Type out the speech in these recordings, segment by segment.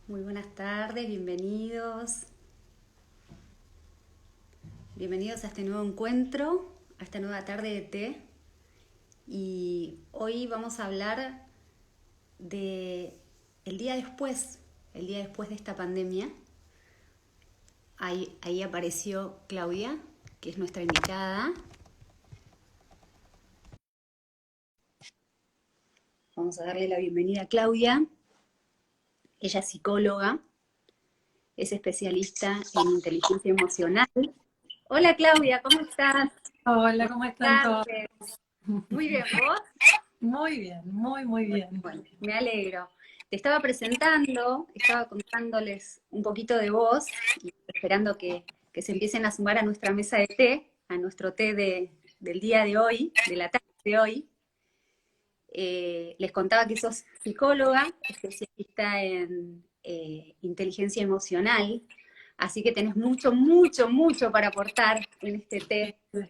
Muy buenas tardes, bienvenidos. Bienvenidos a este nuevo encuentro, a esta nueva tarde de té. Y hoy vamos a hablar de el día después de esta pandemia. Ahí apareció Claudia, que es nuestra invitada. Vamos a darle la bienvenida a Claudia. Ella es psicóloga, es especialista en inteligencia emocional. Hola Claudia, ¿cómo estás? Hola, Buenas ¿cómo están todos? tardes. Muy bien, ¿vos? Muy bien, muy bien. Bueno, me alegro. Te estaba presentando, estaba contándoles un poquito de vos y esperando que se empiecen a sumar a nuestra mesa de té, a nuestro té del día de hoy, de la tarde de hoy. Les contaba que sos psicóloga, especialista en inteligencia emocional, así que tenés mucho para aportar en este té. Es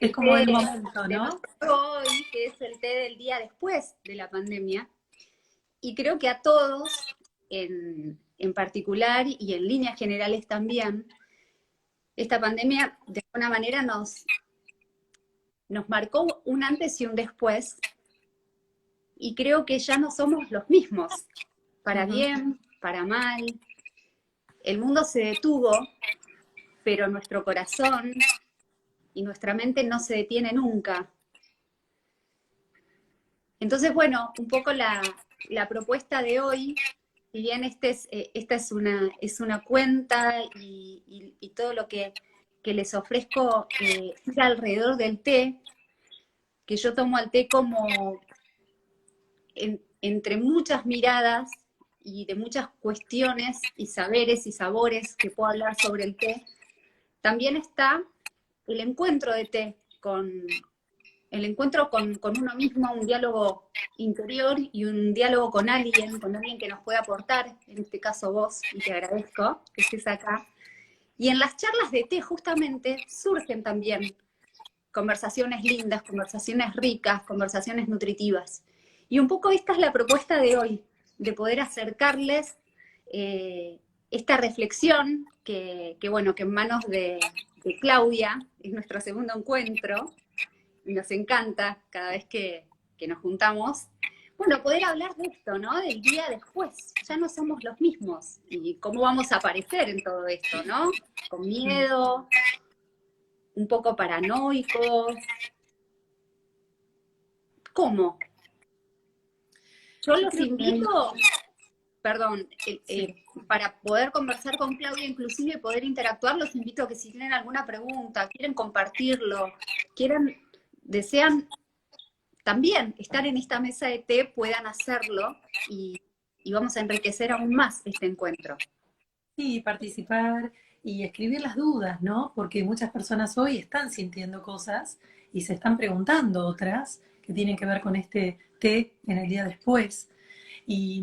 El como té el momento, de ¿no? nosotros hoy, que es el té del día después de la pandemia. Y creo que a todos, en particular y en líneas generales también, esta pandemia de alguna manera nos marcó un antes y un después, y creo que ya no somos los mismos, para Ujú. bien, para mal. El mundo se detuvo, pero nuestro corazón y nuestra mente no se detiene nunca. Entonces, bueno, un poco la propuesta de hoy, si bien esta es una cuenta y todo lo que les ofrezco gira alrededor del té, que yo tomo al té como entre muchas miradas y de muchas cuestiones y saberes y sabores que puedo hablar sobre el té, también está el encuentro de té el encuentro con uno mismo, un diálogo interior y un diálogo con alguien que nos puede aportar, en este caso vos, y te agradezco que estés acá. Y en las charlas de té justamente surgen también conversaciones lindas, conversaciones ricas, conversaciones nutritivas. Y un poco esta es la propuesta de hoy, de poder acercarles esta reflexión bueno, que en manos de Claudia, es nuestro segundo encuentro, y nos encanta cada vez que nos juntamos, bueno, poder hablar de esto, ¿no? Del día después. Ya no somos los mismos. Y cómo vamos a aparecer en todo esto, ¿no? Con miedo, un poco paranoicos. ¿Cómo? Yo Yo los creo que hay, invito, perdón, sí. para poder conversar con Claudia, inclusive poder interactuar, los invito a que si tienen alguna pregunta, quieren compartirlo, quieren, desean también estar en esta mesa de té, puedan hacerlo y, y vamos a enriquecer aún más este encuentro. Sí, participar y escribir las dudas, ¿no? Porque muchas personas hoy están sintiendo cosas y se están preguntando otras que tienen que ver con este té en el día después. Y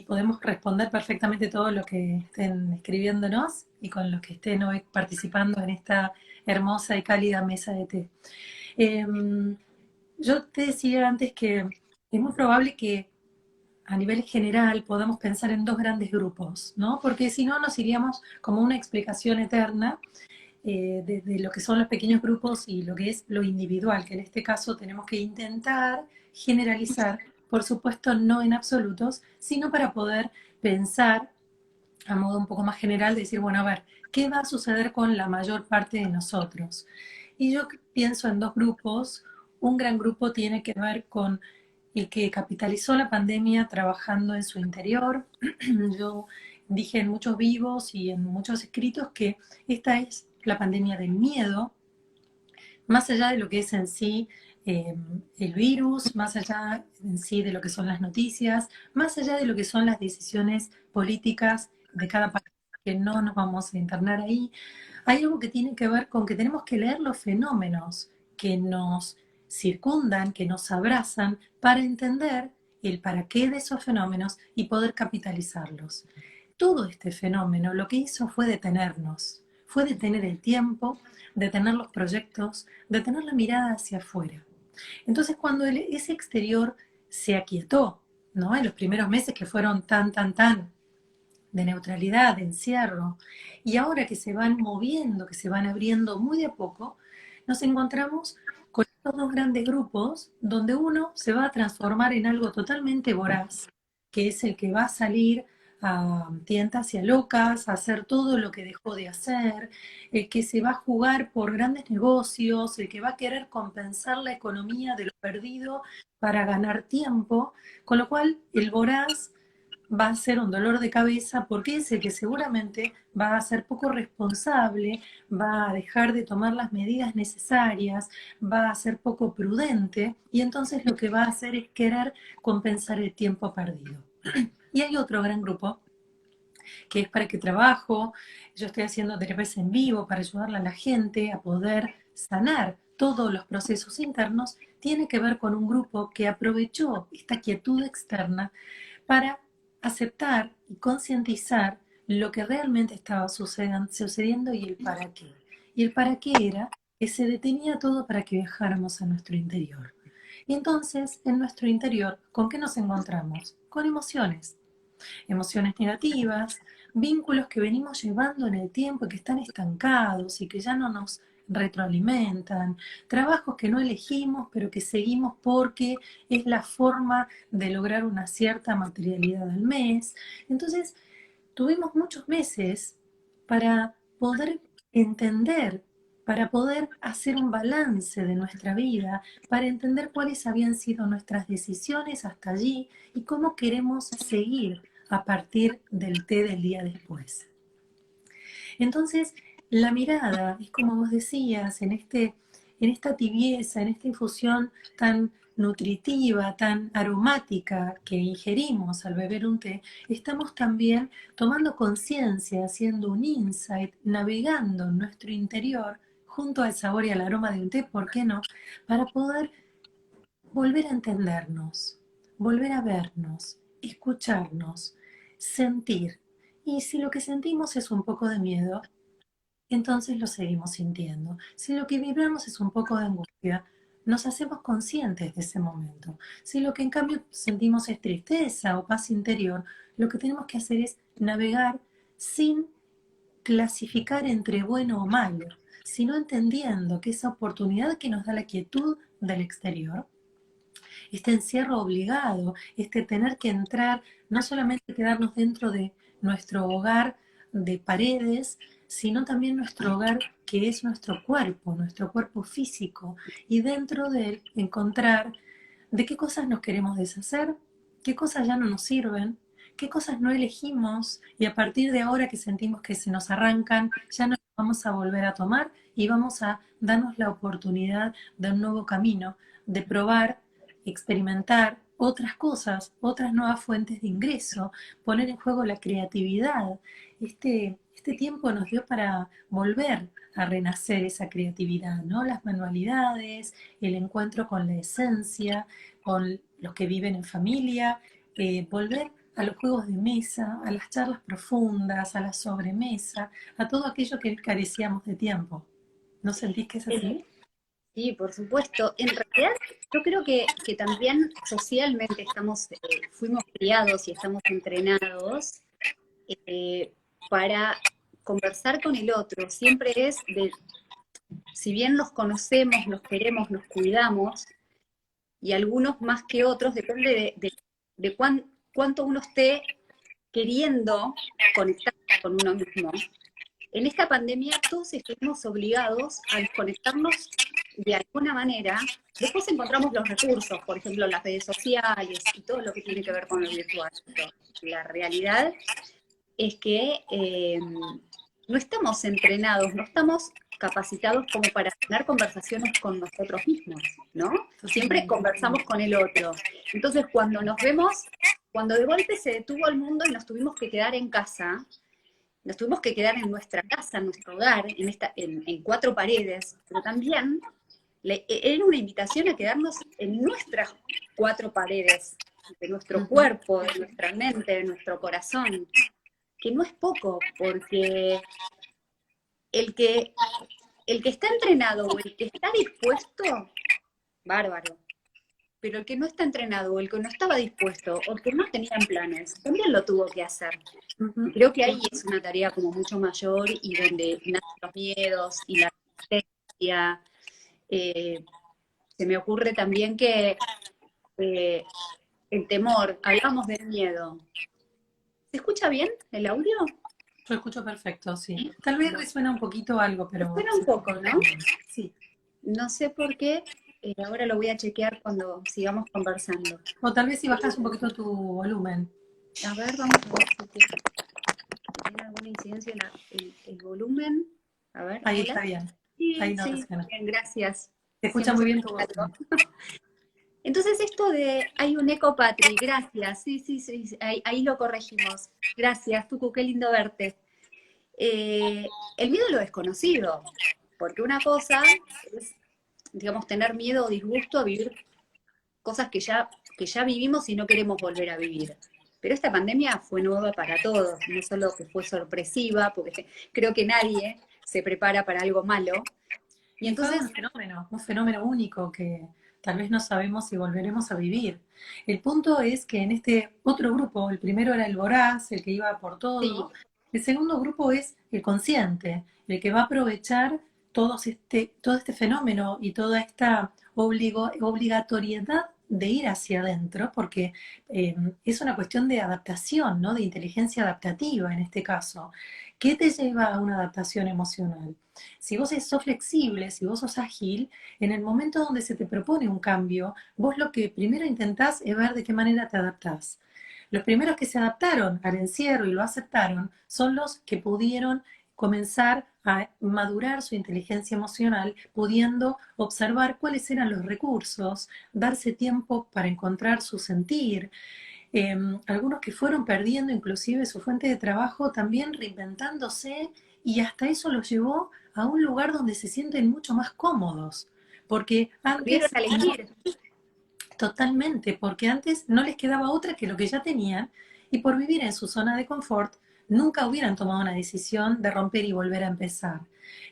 podemos responder perfectamente todo lo que estén escribiéndonos y con los que estén hoy participando en esta hermosa y cálida mesa de té. Yo te decía antes que es muy probable que a nivel general podamos pensar en dos grandes grupos, ¿no? Porque si no nos iríamos como una explicación eterna de lo que son los pequeños grupos y lo que es lo individual, que en este caso tenemos que intentar generalizar, por supuesto no en absolutos, sino para poder pensar a modo un poco más general, decir, bueno, a ver, ¿qué va a suceder con la mayor parte de nosotros? Y yo pienso en dos grupos. Un gran grupo tiene que ver con el que capitalizó la pandemia trabajando en su interior. Yo dije en muchos vivos y en muchos escritos que esta es la pandemia del miedo, más allá de lo que es en sí eh, el virus, más allá en sí de lo que son las noticias, más allá de lo que son las decisiones políticas de cada país, que no nos vamos a internar ahí, hay algo que tiene que ver con que tenemos que leer los fenómenos que nos circundan, que nos abrazan, para entender el para qué de esos fenómenos y poder capitalizarlos. Todo este fenómeno lo que hizo fue detenernos, fue detener el tiempo, detener los proyectos, detener la mirada hacia afuera. Entonces, cuando ese exterior se aquietó, ¿no? En los primeros meses que fueron tan de neutralidad, de encierro, y ahora que se van moviendo, que se van abriendo muy de a poco, nos encontramos con estos dos grandes grupos donde uno se va a transformar en algo totalmente voraz, que es el que va a salir a tientas y a locas, a hacer todo lo que dejó de hacer, el que se va a jugar por grandes negocios, el que va a querer compensar la economía de lo perdido para ganar tiempo, con lo cual el voraz va a ser un dolor de cabeza porque es el que seguramente va a ser poco responsable, va a dejar de tomar las medidas necesarias, va a ser poco prudente y entonces lo que va a hacer es querer compensar el tiempo perdido. Y hay otro gran grupo que es para que trabajo, yo estoy haciendo terapias en vivo para ayudarle a la gente a poder sanar todos los procesos internos, tiene que ver con un grupo que aprovechó esta quietud externa para aceptar y concientizar lo que realmente estaba sucediendo y el para qué. Y el para qué era que se detenía todo para que viajáramos a nuestro interior. Y entonces, en nuestro interior, ¿con qué nos encontramos? Con emociones. Emociones negativas, vínculos que venimos llevando en el tiempo y que están estancados y que ya no nos retroalimentan, trabajos que no elegimos pero que seguimos porque es la forma de lograr una cierta materialidad al mes. Entonces, tuvimos muchos meses para poder entender, para poder hacer un balance de nuestra vida, para entender cuáles habían sido nuestras decisiones hasta allí y cómo queremos seguir a partir del té del día después. Entonces, la mirada es como vos decías, en esta tibieza, en esta infusión tan nutritiva, tan aromática que ingerimos al beber un té, estamos también tomando conciencia, haciendo un insight, navegando en nuestro interior junto al sabor y al aroma de un té, ¿por qué no? Para poder volver a entendernos, volver a vernos, escucharnos, sentir. Y si lo que sentimos es un poco de miedo, entonces lo seguimos sintiendo. Si lo que vibramos es un poco de angustia, nos hacemos conscientes de ese momento. Si lo que en cambio sentimos es tristeza o paz interior, lo que tenemos que hacer es navegar sin clasificar entre bueno o malo, sino entendiendo que esa oportunidad que nos da la quietud del exterior, este encierro obligado, este tener que entrar, no solamente quedarnos dentro de nuestro hogar de paredes, sino también nuestro hogar que es nuestro cuerpo físico, y dentro de él encontrar de qué cosas nos queremos deshacer, qué cosas ya no nos sirven, qué cosas no elegimos y a partir de ahora que sentimos que se nos arrancan, ya no las vamos a volver a tomar y vamos a darnos la oportunidad de un nuevo camino, de probar, experimentar otras cosas, otras nuevas fuentes de ingreso, poner en juego la creatividad. Este tiempo nos dio para volver a renacer esa creatividad, ¿no? Las manualidades, el encuentro con la esencia, con los que viven en familia, volver a los juegos de mesa, a las charlas profundas, a la sobremesa, a todo aquello que carecíamos de tiempo. ¿No sentís que es así? Sí, por supuesto. En realidad, yo creo que también socialmente fuimos criados y estamos entrenados eh, para conversar con el otro. Siempre si bien nos conocemos, nos queremos, nos cuidamos, y algunos más que otros, depende de cuánto uno esté queriendo conectar con uno mismo. En esta pandemia todos estuvimos obligados a desconectarnos de alguna manera. Después encontramos los recursos, por ejemplo, las redes sociales y todo lo que tiene que ver con lo virtual. Pero la realidad es que no estamos entrenados, no estamos capacitados como para tener conversaciones con nosotros mismos, ¿no? Siempre conversamos con el otro. Entonces, cuando nos vemos, cuando de golpe se detuvo el mundo y nos tuvimos que quedar en casa, nos tuvimos que quedar en nuestra casa, en nuestro hogar, en cuatro paredes, pero también era una invitación a quedarnos en nuestras cuatro paredes, de nuestro cuerpo, de nuestra mente, de nuestro corazón, que no es poco, porque el que, el que está entrenado o el que está dispuesto, bárbaro. pero el que no está entrenado, o el que no estaba dispuesto, o el que no tenía planes, también lo tuvo que hacer. Y creo que ahí es una tarea como mucho mayor y donde nacen los miedos y la resistencia. Se me ocurre también que eh, el temor, hablamos del miedo. ¿Se escucha bien el audio? Yo escucho perfecto, sí. ¿Sí? Tal vez Bueno, resuena un poquito algo, pero suena un se poco, escucha ¿no? bien. Sí. No sé por qué, ahora lo voy a chequear cuando sigamos conversando. O tal vez si bajas un poquito tu volumen. A ver, vamos a ver si tiene alguna incidencia el volumen. A ver, Ahí hola. está bien. Sí, Ahí no sí, resuena. bien, gracias. Se escucha Siempre muy se bien tu escucha voz. algo. Entonces esto de, hay un eco patri, gracias, sí, sí, sí, ahí lo corregimos. Gracias, Tucu, qué lindo verte. El miedo a lo desconocido, porque una cosa es, digamos, tener miedo o disgusto a vivir cosas que ya vivimos y no queremos volver a vivir. Pero esta pandemia fue nueva para todos, no solo que fue sorpresiva, porque creo que nadie se prepara para algo malo. Y Y fue entonces, un fenómeno único que tal vez no sabemos si volveremos a vivir. El punto es que en este otro grupo, el primero era el voraz, el que iba por sí, todo, el segundo grupo es el consciente, el que va a aprovechar todo este fenómeno y toda esta obligatoriedad de ir hacia adentro, porque es una cuestión de adaptación, ¿no? De inteligencia adaptativa en este caso. ¿Qué te lleva a una adaptación emocional? Si vos sos flexible, si vos sos ágil, en el momento donde se te propone un cambio, vos lo que primero intentás es ver de qué manera te adaptás. Los primeros que se adaptaron al encierro y lo aceptaron son los que pudieron comenzar a madurar su inteligencia emocional, pudiendo observar cuáles eran los recursos, darse tiempo para encontrar su sentir. Algunos que fueron perdiendo inclusive su fuente de trabajo, también reinventándose, y hasta eso los llevó a un lugar donde se sienten mucho más cómodos, porque volvieron antes a elegir. totalmente, porque antes no les quedaba otra que lo que ya tenían, y por vivir en su zona de confort nunca hubieran tomado una decisión de romper y volver a empezar.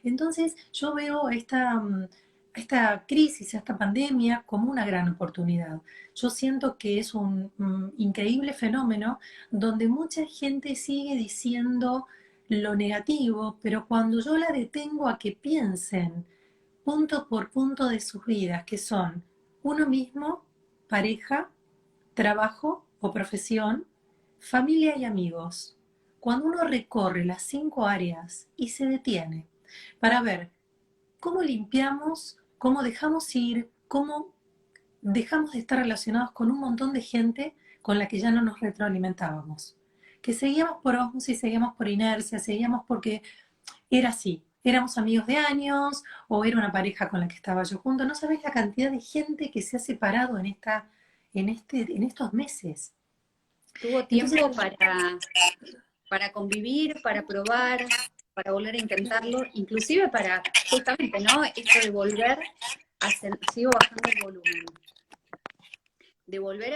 Entonces yo veo esta crisis, esta pandemia como una gran oportunidad. Yo siento que es un increíble fenómeno donde mucha gente sigue diciendo lo negativo, pero cuando yo la detengo a que piensen punto por punto de sus vidas, que son uno mismo, pareja, trabajo o profesión, familia y amigos. Cuando uno recorre las 5 áreas y se detiene para ver cómo limpiamos, cómo dejamos ir, cómo dejamos de estar relacionados con un montón de gente con la que ya no nos retroalimentábamos. Que seguíamos por osmosis, seguíamos por inercia, seguíamos porque era así. Éramos amigos de años o era una pareja con la que estaba yo junto. No sabés la cantidad de gente que se ha separado en estos meses. Tuvo Entonces, tiempo para convivir, para probar, para volver a intentarlo, inclusive para, justamente, ¿no? Esto de volver a sigo bajando el volumen, de volver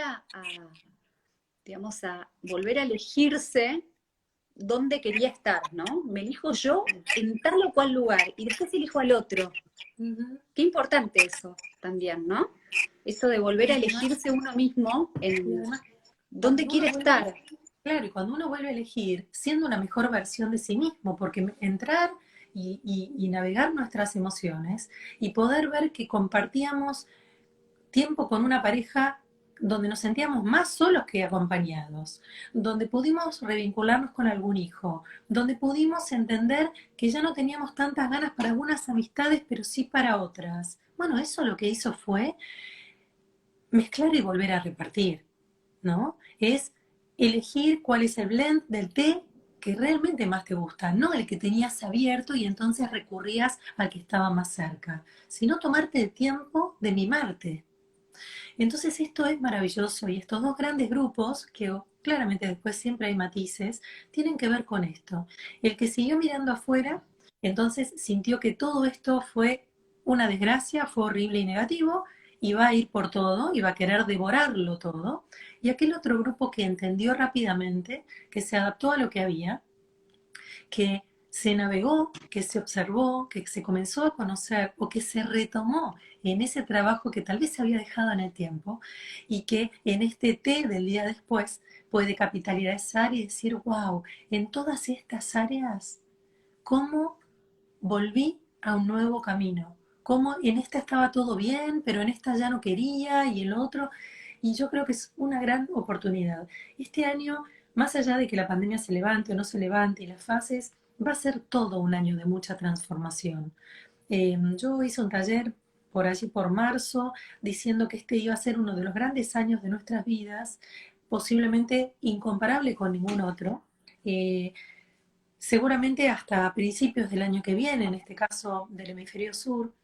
digamos, a volver a elegirse dónde quería estar, ¿no? Me elijo yo en tal o cual lugar y después elijo al otro. Qué importante eso también, ¿no? Eso de volver y a además, elegirse uno mismo y en además, dónde cuando quiere uno vuelve, estar. claro, y cuando uno vuelve a elegir, siendo una mejor versión de sí mismo, porque entrar y navegar nuestras emociones y poder ver que compartíamos tiempo con una pareja donde nos sentíamos más solos que acompañados, donde pudimos revincularnos con algún hijo, donde pudimos entender que ya no teníamos tantas ganas para algunas amistades, pero sí para otras. Bueno, eso lo que hizo fue mezclar y volver a repartir, ¿no? Es elegir cuál es el blend del té que realmente más te gusta, no el que tenías abierto y entonces recurrías al que estaba más cerca, sino tomarte el tiempo de mimarte. Entonces esto es maravilloso y estos dos grandes grupos, que claramente después siempre hay matices, tienen que ver con esto. El que siguió mirando afuera, entonces sintió que todo esto fue una desgracia, fue horrible y negativo, y va a ir por todo y va a querer devorarlo todo. Y aquel otro grupo que entendió rápidamente, que se adaptó a lo que había, que se navegó, que se observó, que se comenzó a conocer o que se retomó en ese trabajo que tal vez se había dejado en el tiempo y que en este té del día después puede capitalizar y decir, wow, en todas estas áreas, ¿cómo volví a un nuevo camino? ¿Cómo en esta estaba todo bien, pero en esta ya no quería y el otro? Y yo creo que es una gran oportunidad. Este año, más allá de que la pandemia se levante o no se levante y las fases, va a ser todo un año de mucha transformación. Yo hice un taller por allí por marzo diciendo que este iba a ser uno de los grandes años de nuestras vidas, posiblemente incomparable con ningún otro. Eh, Seguramente hasta principios del año que viene, en este caso del hemisferio sur,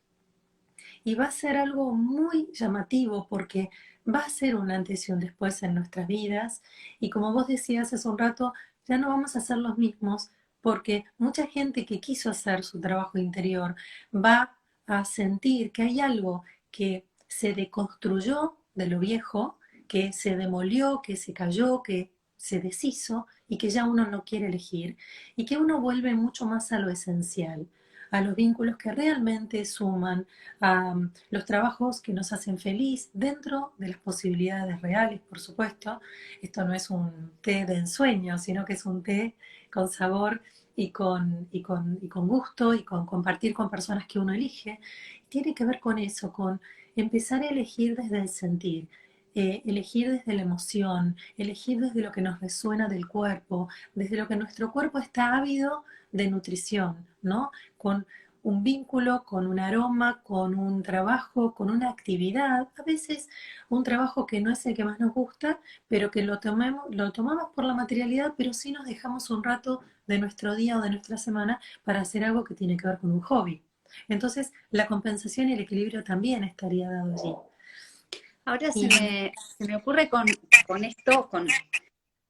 y va a ser algo muy llamativo porque va a ser un antes y un después en nuestras vidas, y como vos decías hace un rato, ya no vamos a ser los mismos porque mucha gente que quiso hacer su trabajo interior va a sentir que hay algo que se deconstruyó de lo viejo, que se demolió, que se cayó, que se deshizo y que ya uno no quiere elegir y que uno vuelve mucho más a lo esencial, a los vínculos que realmente suman, a los trabajos que nos hacen feliz dentro de las posibilidades reales, por supuesto. Esto no es un té de ensueño, sino que es un té con sabor y con gusto y con compartir con personas que uno elige. Tiene que ver con eso, con empezar a elegir desde el sentir. Elegir desde la emoción, elegir desde lo que nos resuena del cuerpo, desde lo que nuestro cuerpo está ávido de nutrición, ¿no? Con un vínculo, con un aroma, con un trabajo, con una actividad, a veces un trabajo que no es el que más nos gusta, pero que lo tomamos por la materialidad, pero sí nos dejamos un rato de nuestro día o de nuestra semana para hacer algo que tiene que ver con un hobby. Entonces, la compensación y el equilibrio también estaría dado allí. Ahora Y se me ocurre con esto, con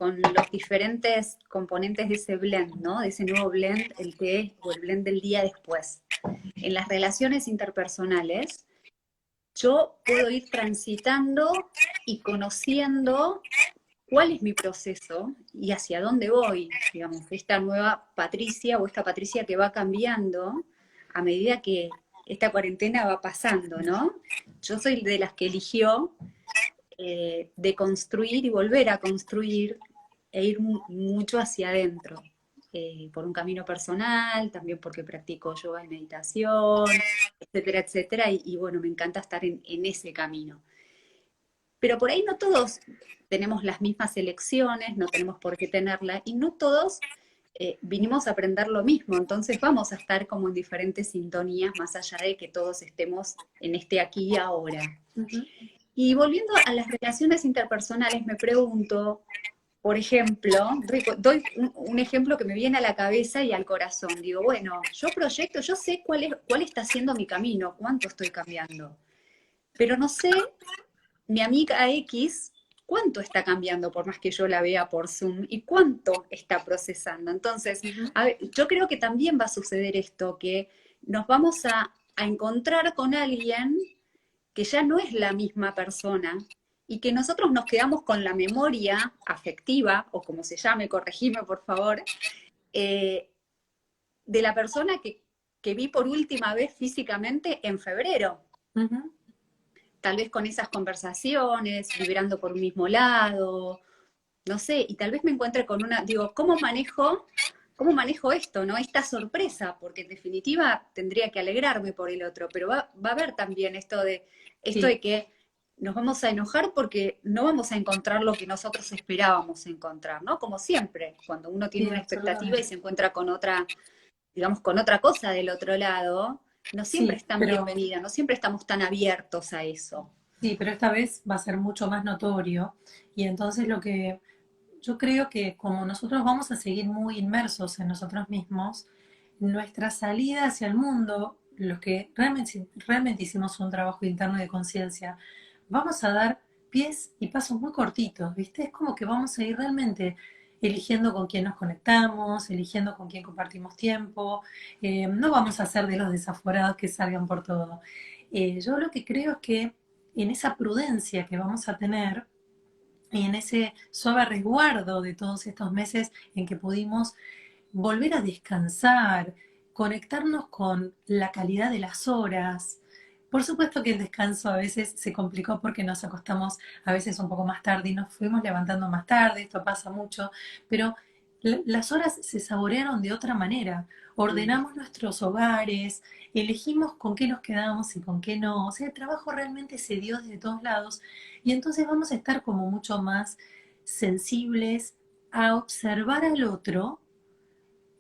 los diferentes componentes de ese blend, ¿no? De ese nuevo blend, el té o el blend del día después. En las relaciones interpersonales, yo puedo ir transitando y conociendo cuál es mi proceso y hacia dónde voy, digamos, esta nueva Patricia o esta Patricia que va cambiando a medida que esta cuarentena va pasando, ¿no? Yo soy de las que eligió de construir y volver a construir e ir mucho hacia adentro, por un camino personal, también porque practico yoga y meditación, etcétera, etcétera, y bueno, me encanta estar en ese camino. Pero por ahí no todos tenemos las mismas elecciones, no tenemos por qué tenerla, y no todos vinimos a aprender lo mismo, entonces vamos a estar como en diferentes sintonías, más allá de que todos estemos en este aquí y ahora. ujú, Y volviendo a las relaciones interpersonales, me pregunto, por ejemplo, doy un ejemplo que me viene a la cabeza y al corazón. Digo, bueno, yo proyecto, yo sé cuál está siendo mi camino, cuánto estoy cambiando, pero no sé mi amiga X cuánto está cambiando por más que yo la vea por Zoom y cuánto está procesando. Entonces, ujú. a ver, yo creo que también va a suceder esto, que nos vamos a encontrar con alguien que ya no es la misma persona y que nosotros nos quedamos con la memoria afectiva, o como se llame, corregime por favor, eh, de la persona que vi por última vez físicamente en febrero. Ujú. Tal vez con esas conversaciones, vibrando por un mismo lado, no sé, y tal vez me encuentre con una, digo, cómo manejo esto, ¿no? Esta sorpresa, porque en definitiva tendría que alegrarme por el otro, pero va a haber también esto Sí, de que nos vamos a enojar porque no vamos a encontrar lo que nosotros esperábamos encontrar, ¿no? Como siempre, cuando uno tiene sí, una expectativa y absolutamente. se encuentra con otra, digamos, con otra cosa del otro lado, no siempre Sí, es tan bienvenida, no siempre estamos tan abiertos a eso. sí, pero esta vez va a ser mucho más notorio y entonces lo que yo creo que como nosotros vamos a seguir muy inmersos en nosotros mismos, nuestra salida hacia el mundo, los que realmente hicimos un trabajo interno de conciencia, vamos a dar pies y pasos muy cortitos, ¿viste? Es como que vamos a ir realmente eligiendo con quién nos conectamos, eligiendo con quién compartimos tiempo, no vamos a ser de los desaforados que salgan por todo. Yo lo que creo es que en esa prudencia que vamos a tener, y en ese suave resguardo de todos estos meses en que pudimos volver a descansar, conectarnos con la calidad de las horas. Por supuesto que el descanso a veces se complicó porque nos acostamos a veces un poco más tarde y nos fuimos levantando más tarde, esto pasa mucho, pero las horas se saborearon de otra manera. Mm. Ordenamos nuestros hogares, elegimos con qué nos quedamos y con qué no. O sea, el trabajo realmente se dio desde todos lados y entonces vamos a estar como mucho más sensibles a observar al otro.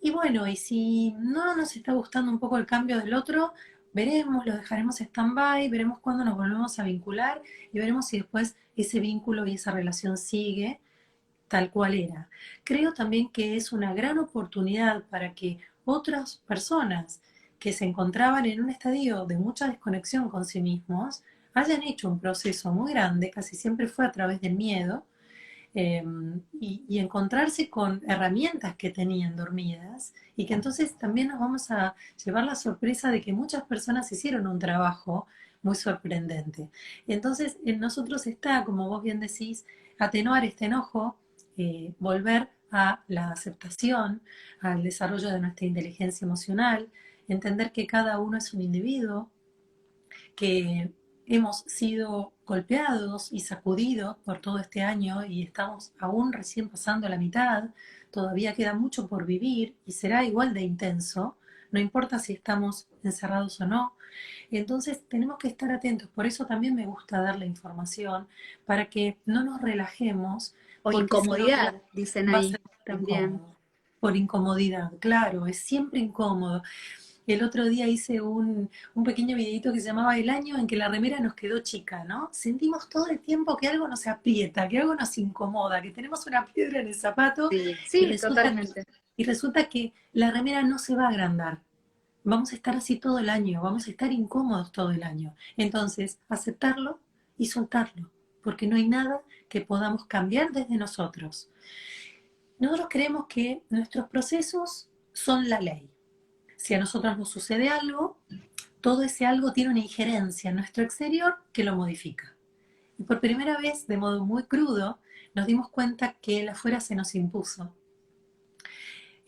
Y bueno, y si no nos está gustando un poco el cambio del otro, veremos, lo dejaremos stand-by, veremos cuándo nos volvemos a vincular y veremos si después ese vínculo y esa relación sigue tal cual era. Creo también que es una gran oportunidad para que otras personas que se encontraban en un estadio de mucha desconexión con sí mismos hayan hecho un proceso muy grande, casi siempre fue a través del miedo, eh, y encontrarse con herramientas que tenían dormidas y que entonces también nos vamos a llevar la sorpresa de que muchas personas hicieron un trabajo muy sorprendente. Entonces en nosotros está, como vos bien decís, atenuar este enojo, volver a la aceptación, al desarrollo de nuestra inteligencia emocional, entender que cada uno es un individuo, que hemos sido golpeados y sacudidos por todo este año y estamos aún recién pasando la mitad, todavía queda mucho por vivir y será igual de intenso, no importa si estamos encerrados o no. Entonces tenemos que estar atentos, por eso también me gusta dar la información, para que no nos relajemos, O porque si nos incomodidad, relajamos dicen va a ahí ser también. incómodo. Por incomodidad, claro, es siempre incómodo. El otro día hice un pequeño videito que se llamaba El año en que la remera nos quedó chica, ¿no? Sentimos todo el tiempo que algo nos aprieta, que algo nos incomoda, que tenemos una piedra en el zapato Sí, y sí, totalmente. resulta que la remera no se va a agrandar. Vamos a estar así todo el año, vamos a estar incómodos todo el año. Entonces, aceptarlo y soltarlo, porque no hay nada que podamos cambiar desde nosotros. Nosotros creemos que nuestros procesos son la ley. Si a nosotros nos sucede algo, todo ese algo tiene una injerencia en nuestro exterior que lo modifica. Y por primera vez, de modo muy crudo, nos dimos cuenta que el afuera se nos impuso.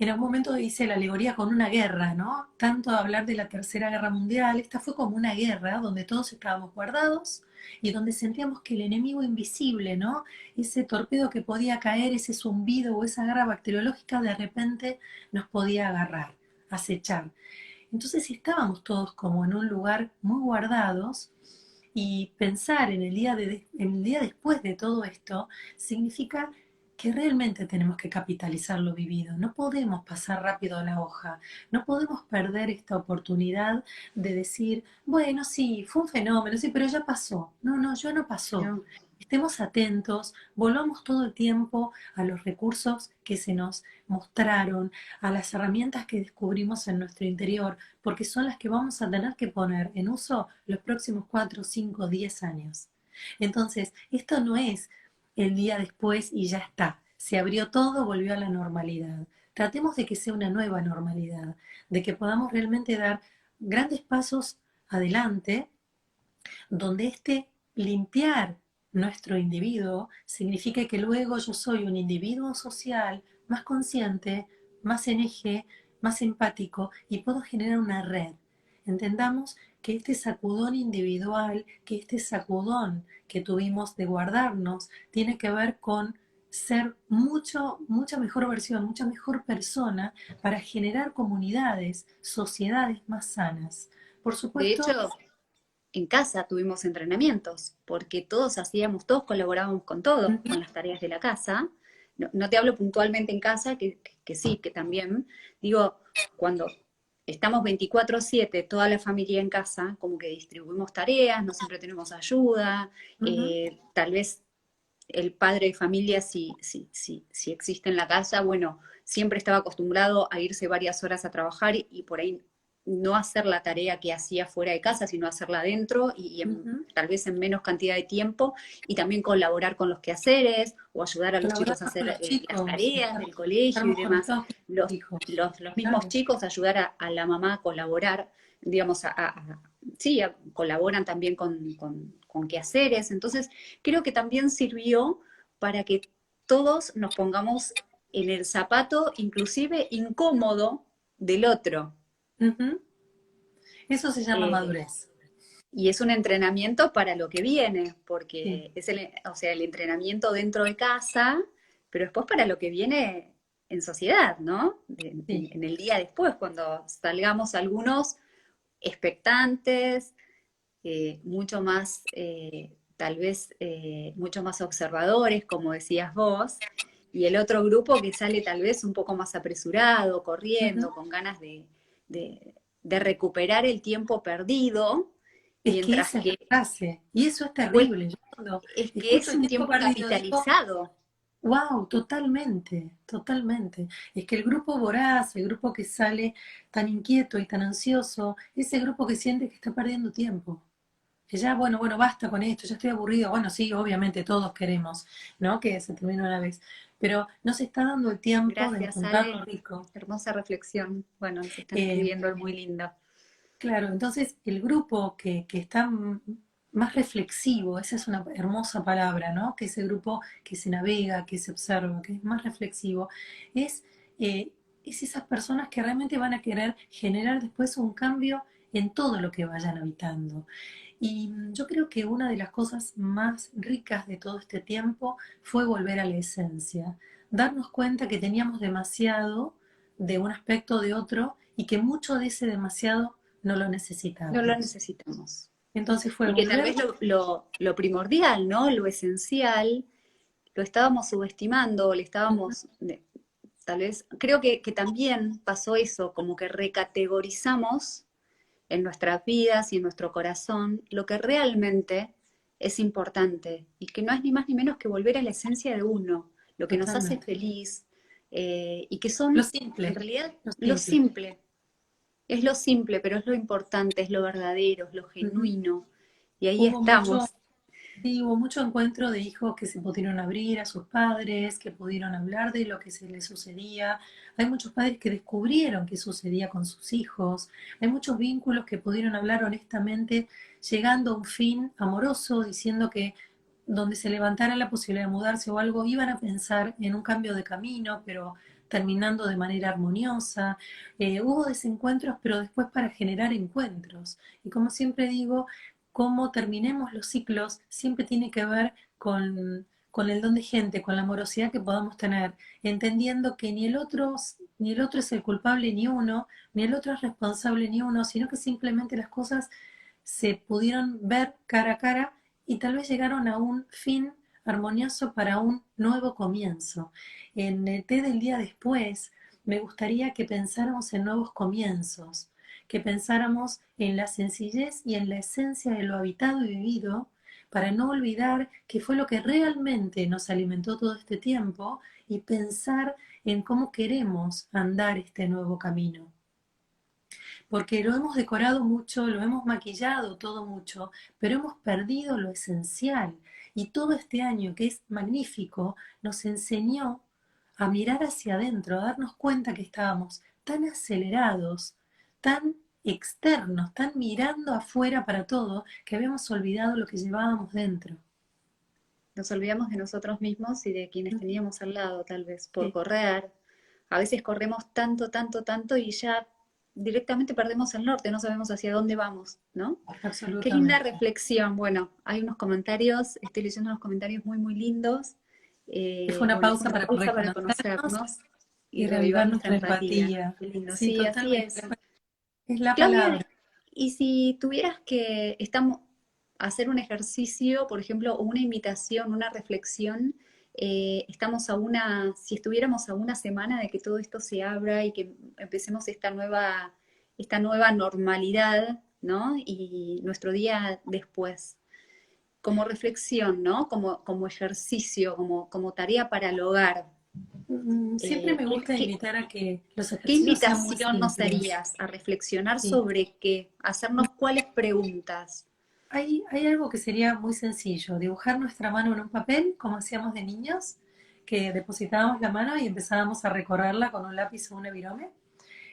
En algún momento hice la alegoría con una guerra, ¿no? Tanto hablar de la Tercera Guerra Mundial, esta fue como una guerra donde todos estábamos guardados y donde sentíamos que el enemigo invisible, ¿no? Ese torpedo que podía caer, ese zumbido o esa guerra bacteriológica de repente nos podía agarrar, acechar. Entonces estábamos todos como en un lugar muy guardados y pensar en el día después de todo esto significa que realmente tenemos que capitalizar lo vivido. No podemos pasar rápido a la hoja, no podemos perder esta oportunidad de decir, bueno, sí, fue un fenómeno, sí, pero ya pasó. No, no, ya no pasó. No. Estemos atentos, volvamos todo el tiempo a los recursos que se nos mostraron, a las herramientas que descubrimos en nuestro interior, porque son las que vamos a tener que poner en uso los próximos 4, 5, 10 años. Entonces, esto no es el día después y ya está. Se abrió todo, volvió a la normalidad. Tratemos de que sea una nueva normalidad, de que podamos realmente dar grandes pasos adelante, donde este limpiar nuestro individuo significa que luego yo soy un individuo social más consciente, más en eje, más empático y puedo generar una red. Entendamos que este sacudón individual, que este sacudón que tuvimos de guardarnos, tiene que ver con ser mucha mejor versión, mucha mejor persona para generar comunidades, sociedades más sanas. Por De supuesto, hecho, en casa tuvimos entrenamientos, porque todos hacíamos, todos colaborábamos con todo, con las tareas de la casa. No, no te hablo puntualmente en casa, que sí, que también. Digo, cuando estamos 24/7, toda la familia en casa, como que distribuimos tareas, no siempre tenemos ayuda, ujú, tal vez el padre de familia, si existe en la casa, bueno, siempre estaba acostumbrado a irse varias horas a trabajar y por ahí no hacer la tarea que hacía fuera de casa, sino hacerla adentro ujú. tal vez en menos cantidad de tiempo y también colaborar con los quehaceres o ayudar a los chicos a Colaborando con hacer los las chicos, tareas del colegio y estarmos demás. conectados con Los, los hijos, los mismos claro. chicos ayudar a la mamá a colaborar, digamos, sí, colaboran también con quehaceres. Entonces, creo que también sirvió para que todos nos pongamos en el zapato inclusive incómodo del otro. Ujú. Eso se llama Eh, madurez. y es un entrenamiento para lo que viene, Sí, porque es o sea, el entrenamiento dentro de casa, pero después para lo que viene en sociedad, ¿no? sí. En el día después, cuando salgamos algunos expectantes, mucho más, tal vez, mucho más observadores, como decías vos, y el otro grupo que sale tal vez un poco más apresurado, Ujú. corriendo, con ganas de recuperar el tiempo perdido, Es que mientras esa es la que frase. Y eso es fue- terrible. Yo cuando es que escucho es el un tiempo tiempo perdido digo, capitalizado. wow, totalmente, totalmente. Es que el grupo voraz, el grupo que sale tan inquieto y tan ansioso, ese grupo que siente que está perdiendo tiempo. Que ya, bueno, bueno, basta con esto, ya estoy aburrido. Bueno, sí, obviamente todos queremos, ¿no? Que se termine una vez. Pero no se está dando el tiempo de Gracias, encontrar Ale. lo rico. Hermosa reflexión. Bueno, se están Eh, escribiendo, es muy lindo. claro, entonces el grupo que está más reflexivo, esa es una hermosa palabra, ¿no? Que ese grupo que se navega, que se observa, que es más reflexivo, es, eh, es esas personas que realmente van a querer generar después un cambio en todo lo que vayan habitando. Y yo creo que una de las cosas más ricas de todo este tiempo fue volver a la esencia, darnos cuenta que teníamos demasiado de un aspecto o de otro y que mucho de ese demasiado no lo No lo necesitábamos. necesitamos. Entonces fue Y que tal volver, vez lo primordial, ¿no? Lo esencial, lo estábamos subestimando, le ujú, estábamos, tal vez, creo que también pasó eso, como que recategorizamos en nuestras vidas y en nuestro corazón lo que realmente es importante y que no es ni más ni menos que volver a la esencia de uno, lo que nos hace totalmente. feliz, y que Lo son en simple, realidad lo lo simple. simple. Es lo simple, pero es lo importante, es lo verdadero, es lo Ujú. genuino. Y ahí Hubo mucho, estamos. sí, hubo mucho encuentro de hijos que se pudieron abrir a sus padres, que pudieron hablar de lo que se les sucedía. Hay muchos padres que descubrieron qué sucedía con sus hijos. Hay muchos vínculos que pudieron hablar honestamente, llegando a un fin amoroso, diciendo que donde se levantara la posibilidad de mudarse o algo, iban a pensar en un cambio de camino, pero terminando de manera armoniosa. Hubo desencuentros, pero después para generar encuentros. Y como siempre digo, cómo terminemos los ciclos siempre tiene que ver con el don de gente, con la amorosidad que podamos tener, entendiendo que ni el otro es el culpable ni uno, ni el otro es responsable ni uno, sino que simplemente las cosas se pudieron ver cara a cara y tal vez llegaron a un fin armonioso para un nuevo comienzo. En el té del día después, me gustaría que pensáramos en nuevos comienzos, que pensáramos en la sencillez y en la esencia de lo habitado y vivido, para no olvidar que fue lo que realmente nos alimentó todo este tiempo y pensar en cómo queremos andar este nuevo camino. Porque lo hemos decorado mucho, lo hemos maquillado todo mucho, pero hemos perdido lo esencial. Y todo este año, que es magnífico, nos enseñó a mirar hacia adentro, a darnos cuenta que estábamos tan acelerados, tan externos, tan mirando afuera para todo, que habíamos olvidado lo que llevábamos dentro. Nos olvidamos de nosotros mismos y de quienes teníamos al lado, tal vez, por Sí, correr. A veces corremos tanto, tanto, tanto y ya directamente perdemos el norte, no sabemos hacia dónde vamos, ¿no? Qué linda absolutamente. reflexión. Bueno, hay unos comentarios, estoy leyendo unos comentarios muy, muy lindos. Fue una Bueno, fue pausa una para pausa para reconocernos conocernos y y reavivar reavivar nuestra nuestra empatía. empatía. Qué lindo. Sí, Sí, así totalmente. es. Es la Claudia, palabra. y si tuvieras que hacer un ejercicio, por ejemplo, o una invitación, una reflexión, si estuviéramos a una semana de que todo esto se abra y que empecemos esta nueva normalidad, ¿no? Y nuestro día después, como reflexión, ¿no? Como ejercicio, como tarea para el hogar. Siempre eh, me ¿qué, gusta qué- invitar a que los ¿Qué ejercicios sean muy invitación nos simples. harías a reflexionar Sí. sobre qué? Hacernos cuáles preguntas. Hay algo que sería muy sencillo, dibujar nuestra mano en un papel, como hacíamos de niños, que depositábamos la mano y empezábamos a recorrerla con un lápiz o un virome.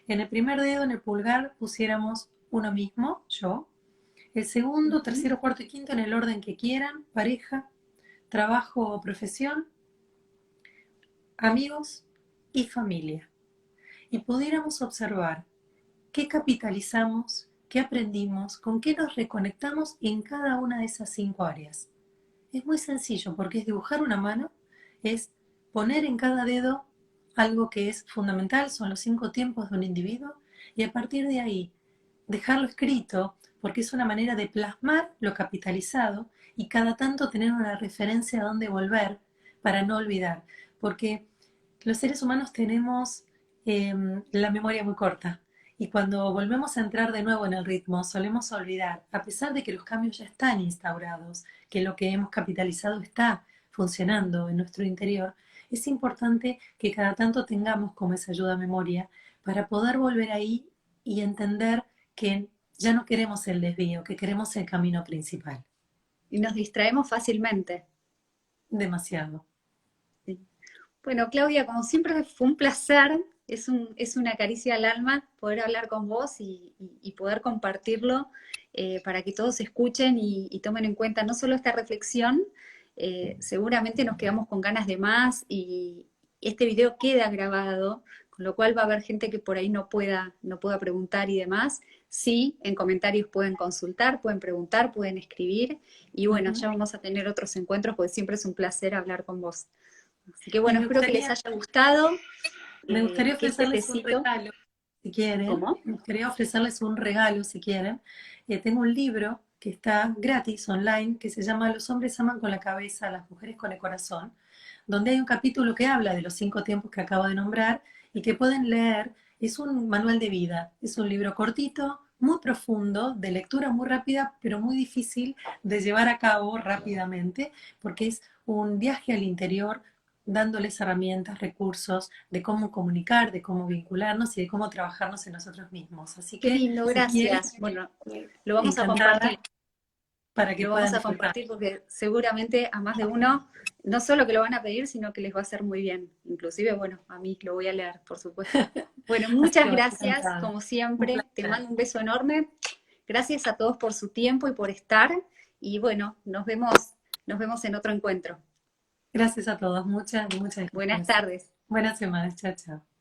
En el primer dedo, en el pulgar, pusiéramos uno mismo, yo. El segundo, Ujú. tercero, cuarto y quinto en el orden que quieran, pareja, trabajo o profesión, amigos, y familia. Y pudiéramos observar qué capitalizamos, qué aprendimos, con qué nos reconectamos en cada una de esas 5 áreas. Es muy sencillo porque es dibujar una mano, es poner en cada dedo algo que es fundamental, son los 5 tiempos de un individuo, y a partir de ahí dejarlo escrito, porque es una manera de plasmar lo capitalizado y cada tanto tener una referencia a dónde volver para no olvidar, porque los seres humanos tenemos la memoria muy corta. Y cuando volvemos a entrar de nuevo en el ritmo, solemos olvidar, a pesar de que los cambios ya están instaurados, que lo que hemos capitalizado está funcionando en nuestro interior, es importante que cada tanto tengamos como esa ayuda a memoria para poder volver ahí y entender que ya no queremos el desvío, que queremos el camino principal. Y nos distraemos fácilmente. Demasiado. Sí. Bueno, Claudia, como siempre fue un placer, es una caricia al alma poder hablar con vos y poder compartirlo para que todos escuchen y tomen en cuenta no solo esta reflexión, seguramente nos quedamos con ganas de más y este video queda grabado, con lo cual va a haber gente que por ahí no pueda preguntar y demás. Sí, en comentarios pueden consultar, pueden preguntar, pueden escribir y bueno, ya vamos a tener otros encuentros porque siempre es un placer hablar con vos. Así que bueno, espero que les haya gustado. Me gustaría Que este ofrecerles un tecito, regalo, si quieren. ¿cómo? Me gustaría ofrecerles un regalo, si quieren. Tengo un libro que está gratis online, que se llama Los hombres aman con la cabeza, las mujeres con el corazón, donde hay un capítulo que habla de los 5 tiempos que acabo de nombrar y que pueden leer. Es un manual de vida, es un libro cortito, muy profundo, de lectura muy rápida, pero muy difícil de llevar a cabo rápidamente, porque es un viaje al interior dándoles herramientas, recursos de cómo comunicar, de cómo vincularnos y de cómo trabajarnos en nosotros mismos. Así Qué que, lindo, si quieren, gracias. Bueno, lo vamos a encantada compartir. para que Lo vamos puedan a disfrutar. compartir porque seguramente a más de uno, no solo que lo van a pedir, sino que les va a hacer muy bien. Inclusive, bueno, a mí lo voy a leer, por supuesto. Bueno, Así muchas que bueno, gracias, encantada. como Un siempre. Te placer. mando un beso enorme. Gracias a todos por su tiempo y por estar. Y bueno, nos vemos en otro encuentro. Gracias a todos. Muchas, muchas Buenas gracias. tardes. Buenas semanas. Chao, chao.